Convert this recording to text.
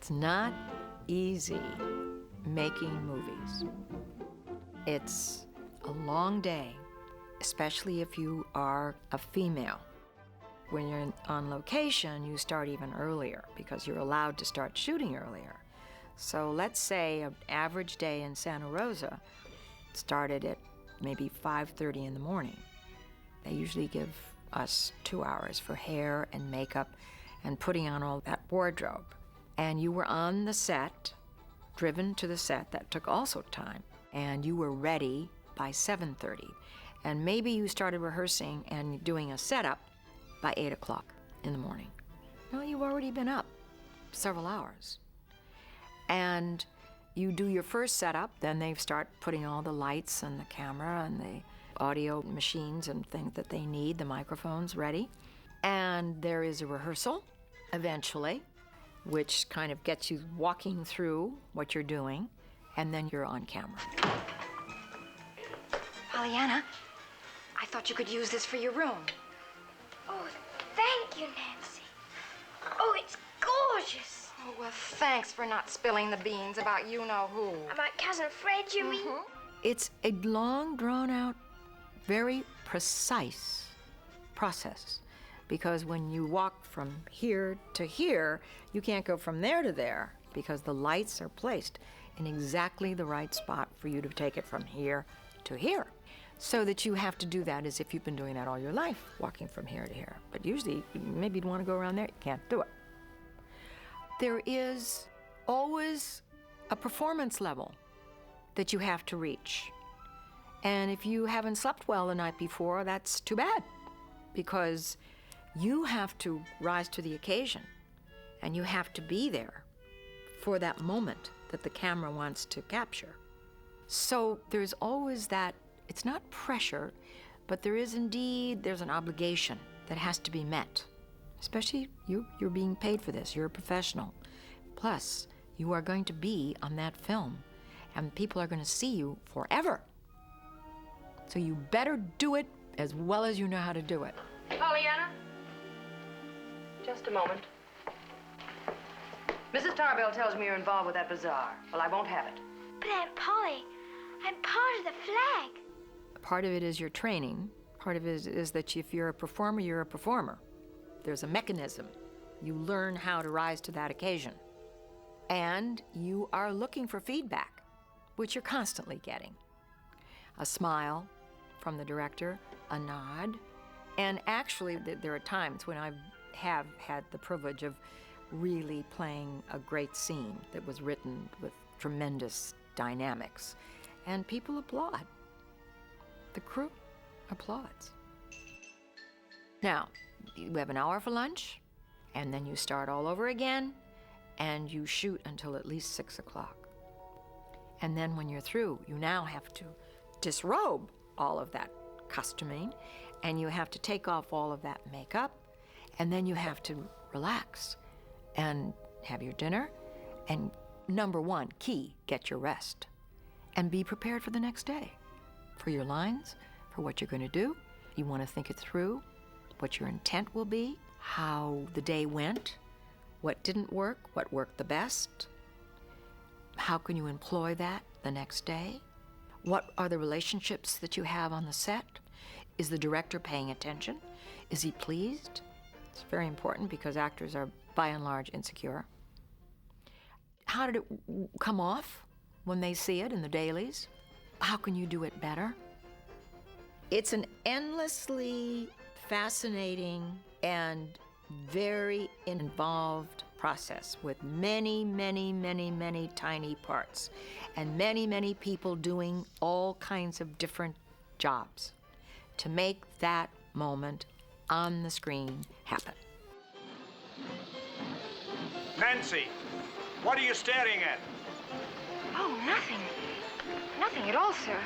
It's not easy making movies. It's a long day, especially if you are a female. When you're on location, you start even earlier because you're allowed to start shooting earlier. So let's say an average day in Santa Rosa started at maybe 5:30 in the morning. They usually give us 2 hours for hair and makeup and putting on all that wardrobe. And you were on the set, driven to the set. That took also time. And you were ready by 7:30. And maybe you started rehearsing and doing a setup by 8 o'clock in the morning. No, you've already been up several hours. And you do your first setup, then they start putting all the lights and the camera and the audio machines and things that they need, the microphones ready. And there is a rehearsal eventually, which kind of gets you walking through what you're doing, and then you're on camera. Pollyanna, I thought you could use this for your room. Oh, thank you, Nancy. Oh, it's gorgeous. Oh, well, thanks for not spilling the beans about you-know-who. About Cousin Fred, you mean? It's a long, drawn-out, very precise process. Because when you walk from here to here, you can't go from there to there because the lights are placed in exactly the right spot for you to take it from here to here. So that you have to do that as if you've been doing that all your life, walking from here to here. But usually, maybe you'd want to go around there, you can't do it. There is always a performance level that you have to reach. And if you haven't slept well the night before, that's too bad, because you have to rise to the occasion, and you have to be there for that moment that the camera wants to capture. So there's always that, it's not pressure, but there's an obligation that has to be met. Especially you're being paid for this, you're a professional. Plus, you are going to be on that film, and people are going to see you forever. So you better do it as well as you know how to do it. Pollyanna? Just a moment. Mrs. Tarbell tells me you're involved with that bazaar. Well, I won't have it. But Aunt Polly, I'm part of the flag. Part of it is your training. Part of it is that if you're a performer, you're a performer. There's a mechanism. You learn how to rise to that occasion. And you are looking for feedback, which you're constantly getting. A smile from the director, a nod. And actually, there are times when I have had the privilege of really playing a great scene that was written with tremendous dynamics. And people applaud. The crew applauds. Now, you have an hour for lunch, and then you start all over again, and you shoot until at least 6 o'clock. And then when you're through, you now have to disrobe all of that costuming, and you have to take off all of that makeup, and then you have to relax and have your dinner, and number one, key, get your rest, and be prepared for the next day, for your lines, for what you're going to do. You want to think it through, what your intent will be, how the day went, what didn't work, what worked the best, how can you employ that the next day, what are the relationships that you have on the set, is the director paying attention, is he pleased? It's very important because actors are by and large insecure. How did it come off when they see it in the dailies? How can you do it better? It's an endlessly fascinating and very involved process with many, many, many, many tiny parts and many, many people doing all kinds of different jobs to make that moment on the screen happen. Nancy, what are you staring at? Oh, nothing. Nothing at all, sir.